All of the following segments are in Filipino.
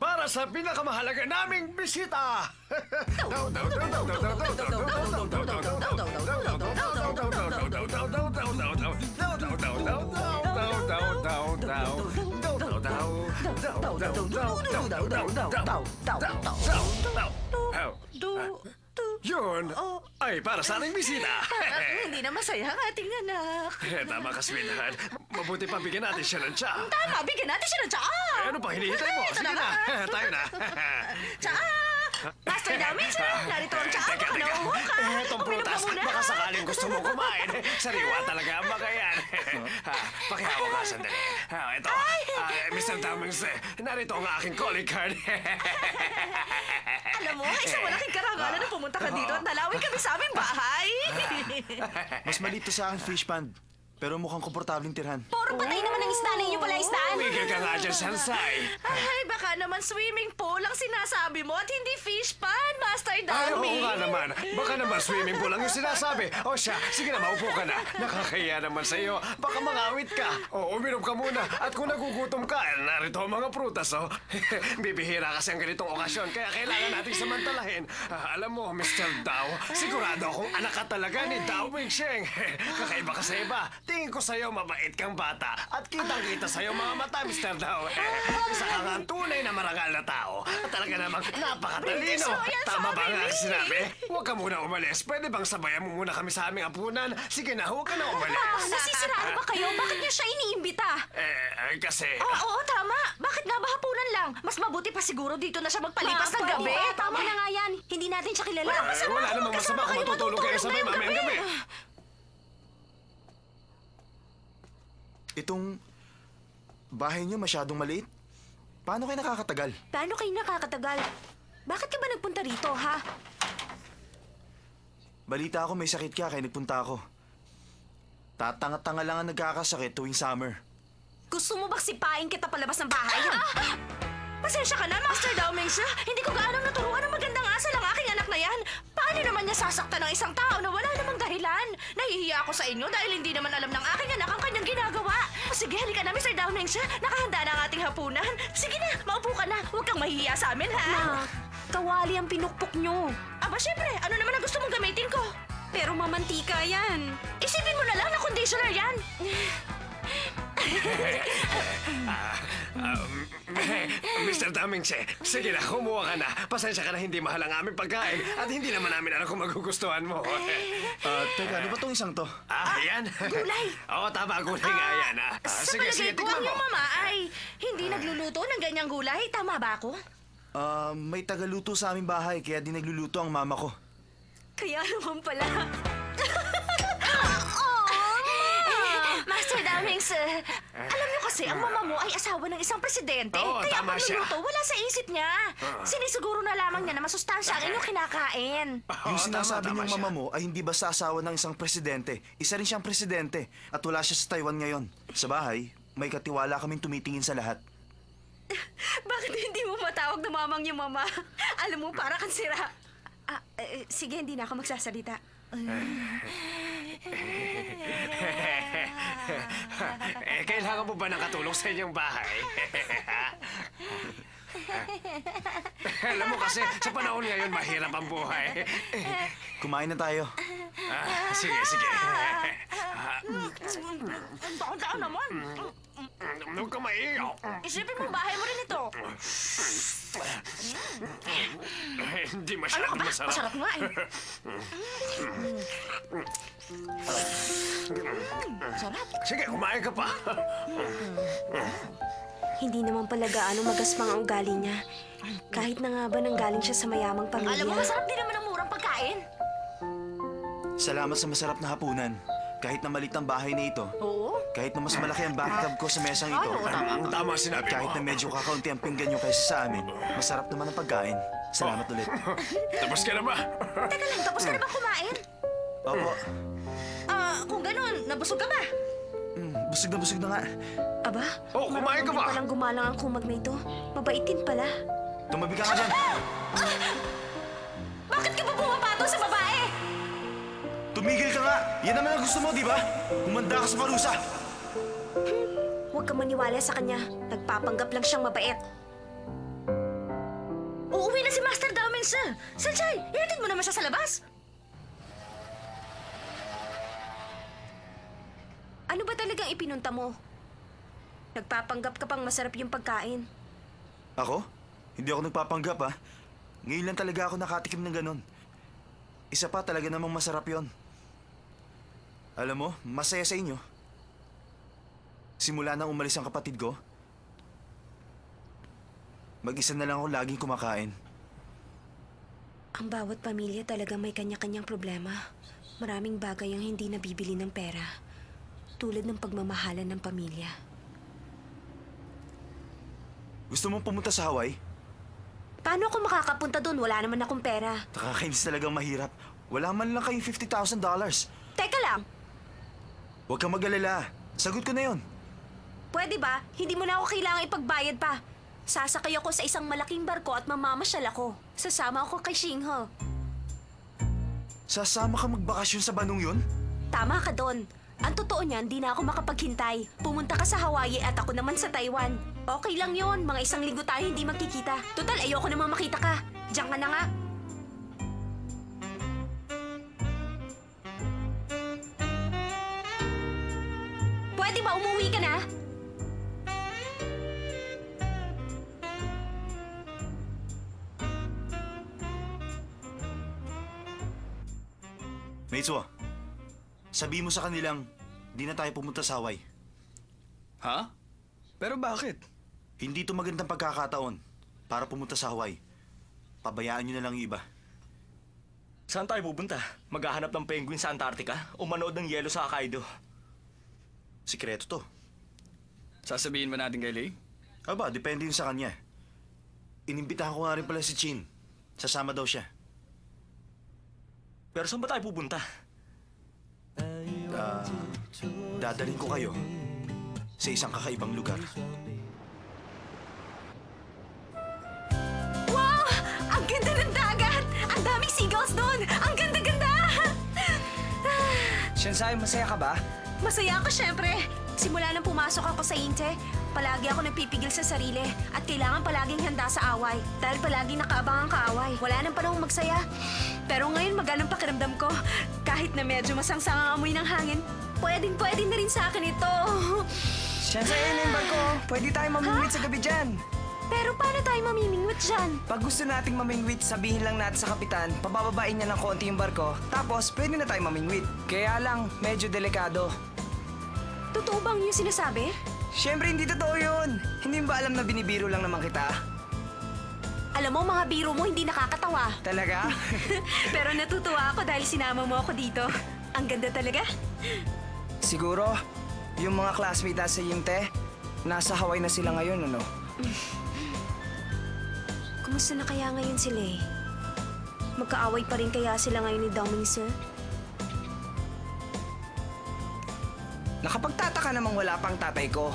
para sa pinakamahalaga naming bisita. Yun ay para sa aming bisita. Hindi na masaya ang ating anak. Tama ka, sweetheart. Mabuti pa bigyan natin siya ng tsa. Tama, bigyan natin siya ng tsaa. Ano pa hinihintay mo? Ito Sige na, tayo na. Tsaa! Master namin siya. Narito ang tsaa. Teka, Baka teka. nauuhaw ka. Itong Uminom ka prutas, muna. baka sakaling gusto mo kumain. Sariwa talaga ang baka yan. Pakihawa ka sandali. Ito, Mr. Dummings, narito ang aking calling card. Alam mo, isang malaking karangalan na pumunta ka dito at nalawin kami sa aming bahay. Mas malito sa akin fish pond, pero mukhang komportabling tirhan. Puro patay naman ang isda na inyo pala isdaan. Tumigil ka nga dyan, Sansay. Ay, baka naman swimming pool ang sinasabi mo at hindi fish pond, Master Ay, Dami. oo nga naman. Baka naman swimming pool lang yung sinasabi. O siya, sige na, maupo ka na. Nakakahiya naman sa'yo. Baka mangawit ka. O, uminom ka muna. At kung nagugutom ka, narito ang mga prutas, oh. Bibihira kasi ang ganitong okasyon, kaya kailangan natin samantalahin. Alam mo, Mr. Dao, sigurado akong anak ka talaga ni Dao Wingsheng. Kakaiba ka sa iba. Tingin ko sa'yo, mabait kang bata. At kitang-kita sa'yo mga mata, Mr. Dao. Isa ka nga ang tunay na marangal na tao. At talaga namang napakatalino. Tama ba ang aking sinabi? Huwag ka muna umalis. Pwede bang sabayan mo muna kami sa aming apunan? Sige na, huwag ka na umalis. Nasisiraan ba kayo? Bakit niya siya iniimbita? Kasi... Oo, tama. Bakit nga ba hapunan lang? Mas mabuti pa siguro dito na siya magpalipas ng gabi. Tama na nga yan. Hindi natin siya kilala. wala namang masama kung matutulog kayo sabay mamayang gabi. Itong bahay niyo masyadong maliit. Paano kayo nakakatagal? Paano kayo nakakatagal? Bakit ka ba nagpunta rito, ha? Balita ako may sakit ka kaya nagpunta ako. Tatanga-tanga lang ang nagkakasakit tuwing summer. Gusto mo bang sipain kita palabas ng bahay? Pasensya ka na, Master Daoming siya. Hindi ko gaanong naturuan ng magandang asal ang aking anak na yan. Paano naman niya sasaktan ng isang tao na wala namang dahilan? Nahihiya ako sa inyo dahil hindi naman alam ng aking anak ang kanyang ginagawa. Sige, halika na, Mr. Daoming siya. Nakahanda na ang ating hapunan. Sige na, maupo ka na. Huwag kang mahihiya sa amin, ha? Ma, kawali ang pinukpok nyo. Aba, syempre, ano naman ang gusto mong gamitin ko? Pero mamantika yan. Isipin mo na lang na conditioner yan. Mr. Damingse, sige na, kumuha ka na. Pasensya ka na hindi mahal ang aming pagkain at hindi naman namin alam kung magugustuhan mo. Teka, ano ba tong isang to? Yan. Gulay. Oo, tama, gulay nga yan. Sa Sige, palagay ko, tikman ang mo. iyong mama ay hindi nagluluto ng ganyang gulay. Tama ba ako? May tagaluto sa aming bahay kaya di nagluluto ang mama ko. Kaya naman pala. Master Damings, alam niyo kasi, ang mama mo ay asawa ng isang presidente. Oo, Kaya tama siya. pagluluto, wala sa isip niya. Sinisiguro na lamang niya na masustansya ang inyong kinakain. Yung Oo, sinasabi tama niyong mama mo ay hindi basta asawa ng isang presidente. Isa rin siyang presidente at wala siya sa Taiwan ngayon. Sa bahay, may katiwala kaming tumitingin sa lahat. Bakit hindi mo matawag na mamang yung mama? Alam mo, para kang sira. Sige, hindi na ako magsasalita. Kailangan mo ba ng katulong sa inyong bahay? Alam mo kasi, sa panahon ngayon, mahirap ang buhay. Kumain na tayo. Sige, sige. Ang taon-taon naman. Huwag ka maiiyak. Isipin mo, bahay mo rin ito. Hindi Ano masyadong ka ba? masarap. Masarap nga eh. Sarap. Sige, kumain ka pa. Hindi naman pala gaano magaspang ang ugali niya. Kahit na nga ba nanggaling siya sa mayamang pamilya. Alam mo, masarap din naman ang murang pagkain. Salamat sa masarap na hapunan. Kahit na malit ang bahay na ito, Oo. kahit na mas malaki ang bathtub ko sa mesang ito, Tama sinabi kahit mo. na medyo kakaunti ang pinggan nyo kaysa sa amin, masarap naman ang pagkain. Salamat ulit. Tapos ka na ba? Teka lang, tapos ka na ba kumain? Opo, Kung ganun, nabusog ka ba? busog na nga. Aba, Oh, kumain ka ba? palang gumalang ang kumag na ito. Mabaitin pala. Tumabi ka nga dyan. Bakit ka ba pumapatol sa babae? Tumigil ka nga! Yan naman ang gusto mo, di ba? Humanda ka sa parusa! Huwag kang maniwala sa kanya. Nagpapanggap lang siyang mabait. Uuwi na si Master Daoming Shi. Sanjay, ihatid mo naman siya sa labas. Ano ba talagang ipinunta mo? Nagpapanggap ka pang masarap yung pagkain. Ako? Hindi ako nagpapanggap ha. Ngayon lang talaga ako nakatikim ng ganon. Isa pa talaga namang masarap yon. Alam mo, masaya sa inyo. Simula nang umalis ang kapatid ko, mag-isa na lang ako laging kumakain. Ang bawat pamilya talaga may kanya-kanyang problema. Maraming bagay ang hindi nabibili ng pera. Tulad ng pagmamahalan ng pamilya. Gusto mong pumunta sa Hawaii? Paano ako makakapunta doon? Wala naman akong pera. Nakakainis talagang mahirap. Wala man lang kayong $50,000. Teka lang, Huwag kang mag-alala. Sagot ko na yon. pwede ba? Hindi mo na ako kailangan ipagbayad pa. Sasakay ako sa isang malaking barko at mamamasyal ako. Sasama ako kay Shingho. Sasama ka magbakasyon sa banong yun? Tama ka doon. Ang totoo niyan, di na ako makapaghintay. Pumunta ka sa Hawaii at ako naman sa Taiwan. Okay lang yon, mga 1 linggo tayo hindi magkikita. Total, ayoko namang makita ka. Diyan ka na nga. Pwede ba umuwi ka na? Meitsuo, sabihin mo sa kanilang di na tayo pumunta sa Hawaii. Ha? Pero bakit? Hindi to magandang pagkakataon para pumunta sa Hawaii. Pabayaan nyo na lang yung iba. Saan tayo pupunta? Maghahanap ng penguin sa Antarctica o manood ng yelo sa Hokkaido? Sikreto to. Sasabihin ba natin kay Lei? Aba, depende yun sa kanya. Inimbitahan ko nga rin pala si Chin. Sasama daw siya. Pero saan ba tayo pupunta? Dadalhin ko kayo sa isang kakaibang lugar. Wow! Ang ganda ng dagat! Ang daming seagulls doon! Ang ganda-ganda! Shensai, masaya ka ba? Masaya ako, syempre. Simula nang pumasok ako sa Inte, palagi ako nagpipigil sa sarili at kailangan palaging handa sa away dahil palagi nakaabang ang kaaway. Wala nang panahong magsaya. Pero ngayon maganang pakiramdam ko. Kahit na medyo masangsang ang amoy ng hangin, pwedeng-pwede na rin sa akin ito. Shensai, ayun na yung barko. Pwede tayo mamingwit sa gabi dyan. Pero paano tayo mamimingwit dyan? Pag gusto nating mamingwit, sabihin lang natin sa kapitan, pabababain niya ng konti yung barko, tapos pwede na tayo mamingwit. Kaya lang, medyo delikado. Totoo bang yung sinasabi? Siyempre, hindi totoo yun. Hindi mo ba alam na binibiro lang naman kita? Alam mo, mga biro mo hindi nakakatawa. Talaga? Pero natutuwa ako dahil sinama mo ako dito. Ang ganda talaga. Siguro, yung mga classmate natin sa Yingte, nasa Hawaii na sila ngayon, ano? Kumusta na kaya ngayon sila eh? Magkaaway pa rin kaya sila ngayon ni Daoming Sir? Nakapagtataka namang wala pang tatay ko.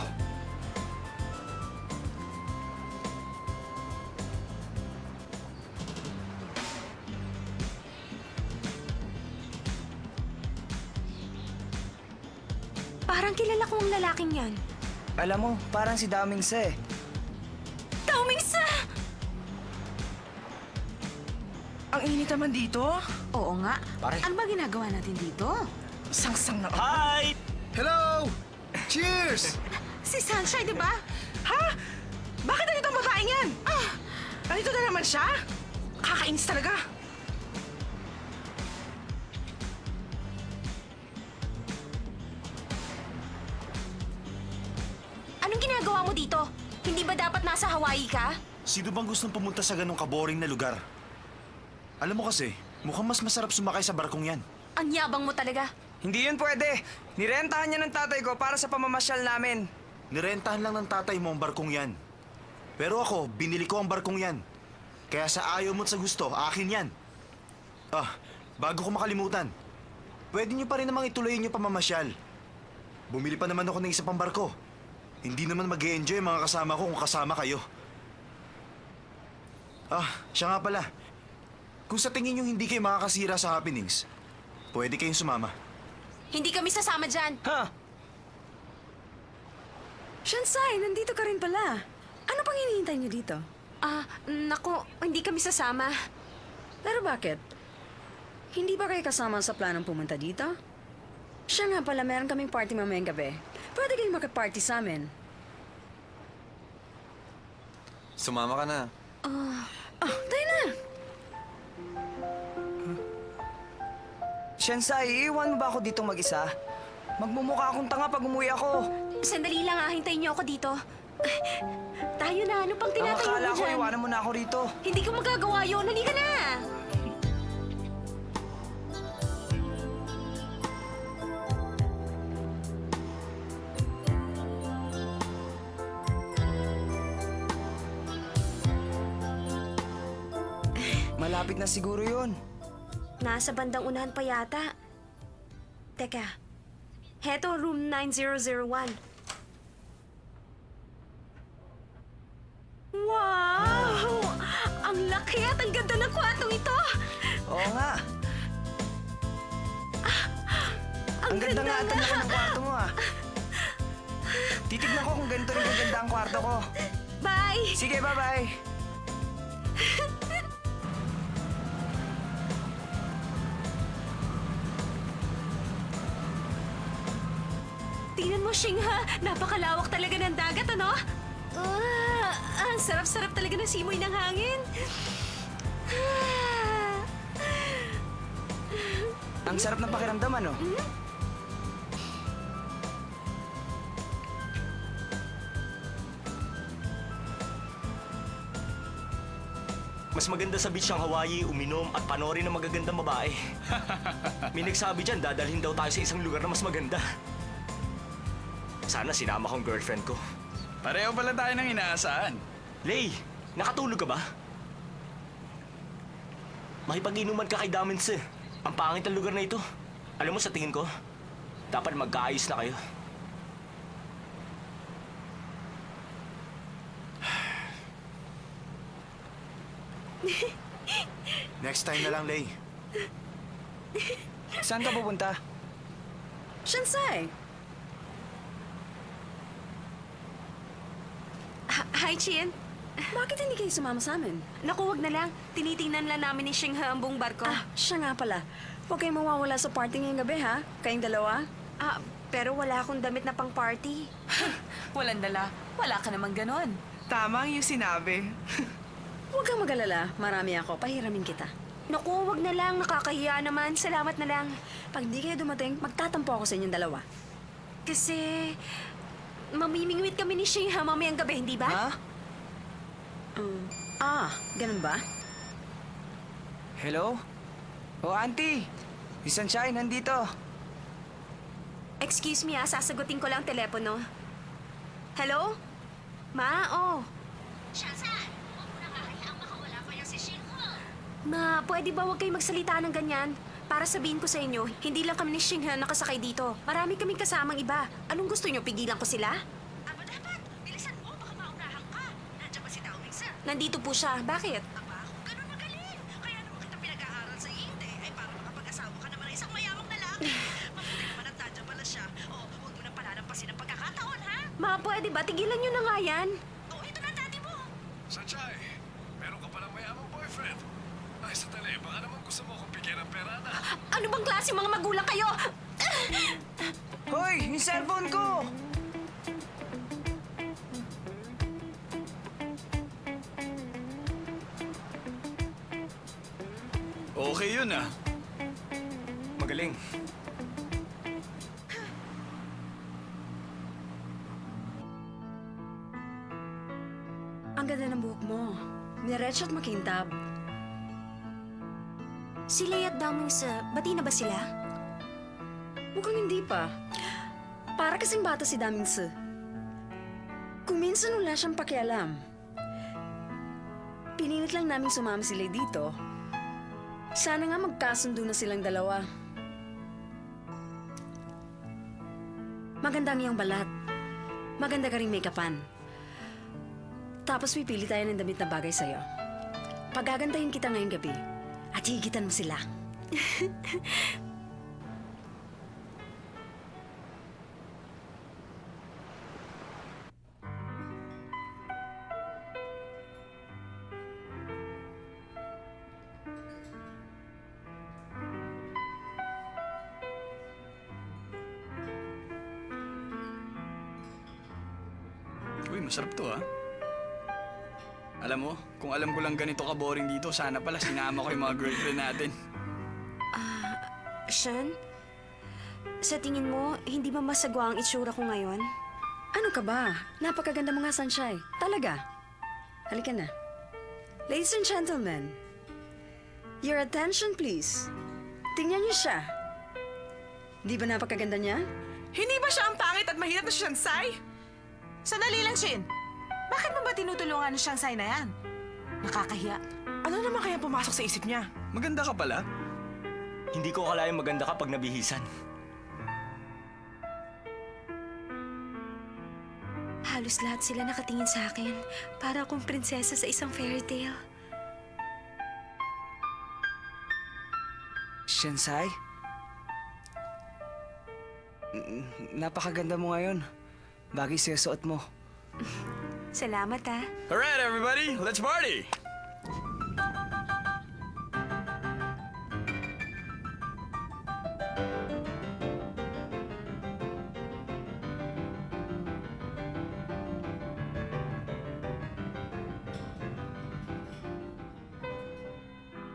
Parang kilala ko ang lalaking yan. Alam mo, parang si Daming Se. Daoming Sir! Ang init naman dito. Oo nga. Pare. Ano ba ginagawa natin dito? Sangsang na. Hi! Hello! Cheers! Si Sunshine, di ba? Ha? Bakit nandito ang babaeng yan? Nandito na naman siya? Kakainis talaga. Anong ginagawa mo dito? Hindi ba dapat nasa Hawaii ka? Sino bang gustong pumunta sa ganong kaboring na lugar? Alam mo kasi, mukhang mas masarap sumakay sa barkong yan. Ang yabang mo talaga. Hindi yun pwede. Nirentahan niya ng tatay ko para sa pamamasyal namin. Nirentahan lang ng tatay mo ang barkong yan. Pero ako, binili ko ang barkong yan. Kaya sa ayaw mo at sa gusto, akin yan. Bago ko makalimutan, pwede niyo pa rin namang ituloy yung pamamasyal. Bumili pa naman ako ng isa pang barko. Hindi naman mag-e-enjoy mga kasama ko kung kasama kayo. Siya nga pala. Kung sa tingin niyo hindi kayo makakasira sa happenings, pwede kayong sumama. Hindi kami sasama dyan. Ha? Shansai, nandito ka rin pala. Ano pang hinihintay niyo dito? Naku, hindi kami sasama. Pero bakit? Hindi ba kayo kasama sa planong pumunta dito? Siya nga pala, meron kaming party mamayang gabi. Pwede kayong makiparty sa amin. Sumama ka na. Tayo na! Shensai, iiwan mo ba ako dito mag-isa? Magmumukha akong tanga pag umuwi ako. Sandali lang, hintayin niyo ako dito. Tayo na, ano pang Ang tinatayo akala mo ko, dyan? iwanan mo na ako rito. Hindi ko magagawa yun, halika na! Malapit na siguro yun. Nasa bandang unahan pa yata. Teka, heto room 9001. Wow! Ang laki at ang ganda ng kwartong ito! Oo nga. Ang ganda nga at ang laki ng kwarto mo ah. Titignan ko kung ganito rin kaganda ang kwarto ko. Bye! Sige, bye-bye. Tingnan mo, Shingha! Napakalawak talaga ng dagat, ano? Ang sarap-sarap talaga ng simoy ng hangin. Ang sarap ng pakiramdam, ano? Mas maganda sa beach ang Hawaii, uminom at panoorin ng magagandang babae. May nagsabi dyan, dadalhin daw tayo sa isang lugar na mas maganda. Sana sinama kong girlfriend ko. Pareho pala tayo ng inaasahan. Lay, nakatulog ka ba? Makipag-inuman ka kay Damens eh. Ang pangit ng lugar na ito. Alam mo, sa tingin ko, dapat magkaayos na kayo. Next time na lang, Lay. Saan ka pupunta? Shansai! Hi, Chin. Bakit hindi kayo sumama sa amin? Naku, wag na lang. Tinitingnan lang namin ni Shingha ang buong barko. Siya nga pala. Huwag kayong mawawala sa party ngayong gabi, ha? Kayong dalawa? Pero wala akong damit na pang party. Walang dala. Wala ka naman ganon. Tama ang iyong sinabi. Huwag kang mag-alala. Marami ako. Pahiramin kita. Naku, wag na lang. Nakakahiya naman. Salamat na lang. Pag di kayo dumating, magtatampo ako sa inyong dalawa. Kasi... mamimingwit kami ni Shingha mamayang gabi, hindi ba? Ha? Ganun ba? Hello? Oh, auntie. Si Sunshine, nandito. Excuse me, sasagutin ko lang telepono. Hello? Ma, oh. Shazan, huwag mo na kakayaang makawala pa yung si Shingha. Ma, pwede ba huwag kayo magsalita ng ganyan? Para sabihin ko sa inyo, hindi lang kami ni Shingha nakasakay dito. Marami kaming kasamang iba. Anong gusto nyo, pigilan ko sila? Aba dapat, bilisan mo, baka maunahan ka. Nandiyan ba si Tao Mingsa? Nandito po siya. Bakit? Aba, kung ganun magaling. Kaya naman kita pinag-aaral sa Inte, ay para makapag-asawa ka naman ng isang mayamang lalaki. Mabuti naman at nandiyan pala siya. O, huwag mo nang palalampasin ang pagkakataon, ha? Ma, pwede ba? Tigilan nyo na nga yan. O, ito na daddy mo. Sanjay, meron ka palang mayamang boyfriend. Ay, sandali, baka naman gusto mo kong bigyan ng pera na. Ano bang klase mga magulang kayo? Hoy, yung cellphone ko! Okay yun ah. Magaling. Ang ganda ng buhok mo. Niretso at makintab. Si Leia at Damings, bati na ba sila? Mukhang hindi pa. Para kasing bata si Daming Se. Kung minsan wala siyang pakialam. Pinilit lang namin sumama sila dito. Sana nga magkasundo na silang dalawa. Maganda ang iyong balat. Maganda ka rin make-upan. Tapos pipili tayo ng damit na bagay sa'yo. Pagagandahin kita ngayong gabi. At higitan mo sila. Uy, masarap to ah. Alam mo, kung alam ko lang ganito ka-boring dito, sana pala sinama ko yung mga girlfriend natin. Sean, sa tingin mo, hindi ba masagwa ang itsura ko ngayon? Ano ka ba? Napakaganda mo nga, Sunshine. Talaga. Halika na. Ladies and gentlemen, your attention please. Tingnan niyo siya. Di ba napakaganda niya? Hindi ba siya ang pangit at mahirap na Shansai? Sandali lang, Shin. Bakit mo ba tinutulungan ng Shansai na yan? Nakakahiya. Ano naman kaya pumasok sa isip niya? Maganda ka pala. Hindi ko akalaing maganda ka pag nabihisan. Halos lahat sila nakatingin sa akin. Para akong prinsesa sa isang fairy tale. Shensai? Napakaganda mo ngayon. Bagay sa'yo suot mo. Salamat ah. Alright, everybody, let's party!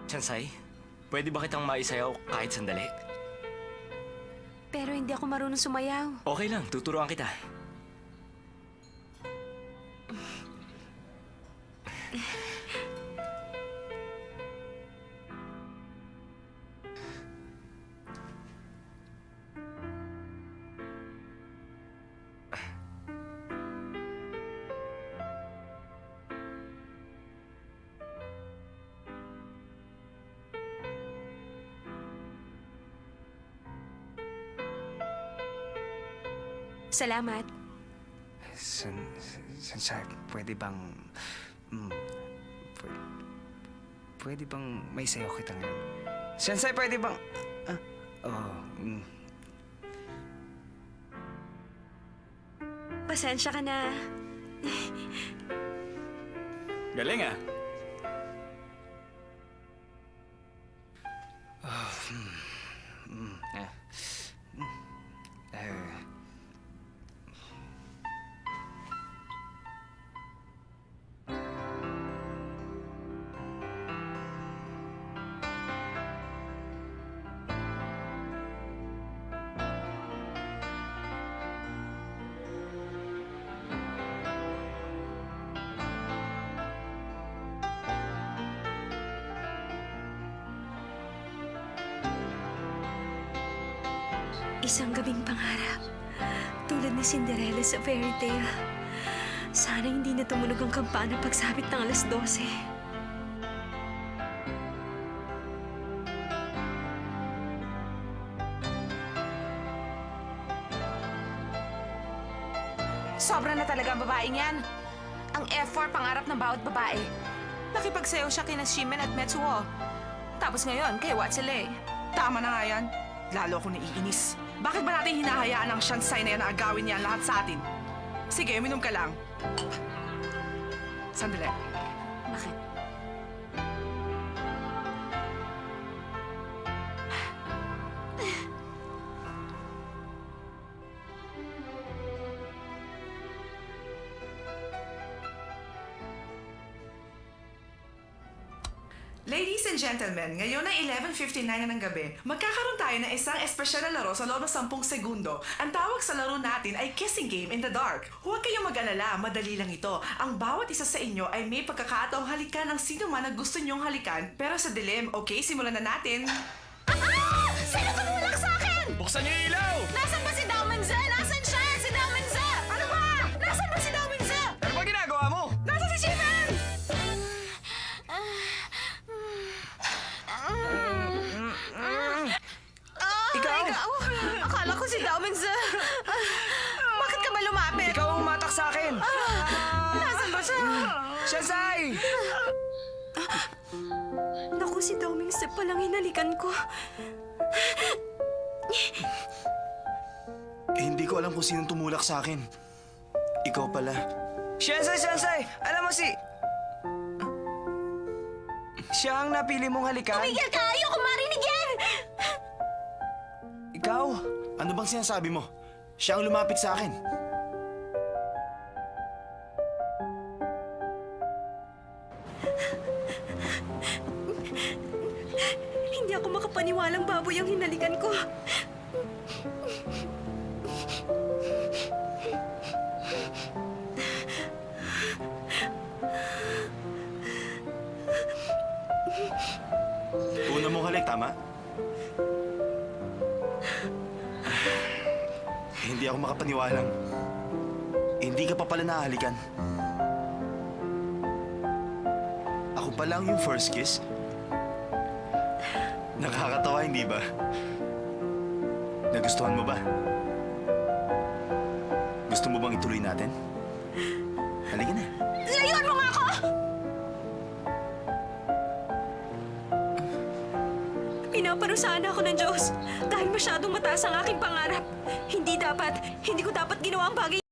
Chansay, pwede ba kitang maisayaw kahit sandali? Pero hindi ako marunong sumayaw. Okay lang, tuturuan kita. Salamat. Shensai, pwede bang... pwede bang may sayo kita ngayon? Shensai, pwede bang... Pasensya ka na. Galing ah. Isang gabing pangarap. Tulad ni Cinderella sa fairy tale. Sana hindi na tumunog ang kampana pagsabit ng alas 12. Sobra na talaga ang babaeng yan. Ang F4 pangarap ng bawat babae. Nakipagsayaw siya kina Shimen at Metsuo. Tapos ngayon, kay Watsile. Tama na nga yan. Lalo ako naiinis. Bakit ba natin hinahayaan ang Shansai na yan na agawin niya ang lahat sa atin? Sige, uminom ka lang. Sandali. Bakit? Ladies and gentlemen, ngayon ay 11:59 na ng gabi. Magkakaroon tayo ng isang espesyal na laro sa loob ng 10 segundo. Ang tawag sa laro natin ay Kissing Game in the Dark. Huwag kayong mag-alala, madali lang ito. Ang bawat isa sa inyo ay may pagkakataong halikan ng sino man na gusto nyong halikan. Pero sa dilim, okay, simulan na natin. Sino tumulak sa akin? Buksan niyo yung ilaw! Nasaan ba si Daomenza? Nasaan siya? Si Daomenza! Ano ba? Nasaan ba si Daomenza? Ano ba ginagawa mo? Nasaan si Shimen? Ikaw? Akala ko si Daomenza. Bakit ka ba lumapit? Ikaw ang umatak sa akin! Nasaan ba siya? Shensai! Naku, si Doming Sip palang hinalikan ko. Hindi ko alam kung sinong tumulak sa akin. Ikaw pala. Shensai! Alam mo si... Siya ang napili mong halikan? Tumigil ka! Ayoko marinig yan! Ikaw? Ano bang sinasabi mo? Siya ang lumapit sa akin. makapaniwalang baboy ang hinalikan ko. Una mong halik, tama? Hindi ako makapaniwalang hindi ka pa pala nahalikan. Ako pa lang yung first kiss? Nakakatawa, hindi ba? Nagustuhan mo ba? Gusto mo bang ituloy natin? Halika na. Layuan mo nga ako! Pinaparusahan ako ng Diyos dahil masyadong mataas ang aking pangarap. Hindi ko dapat ginawa ang bagay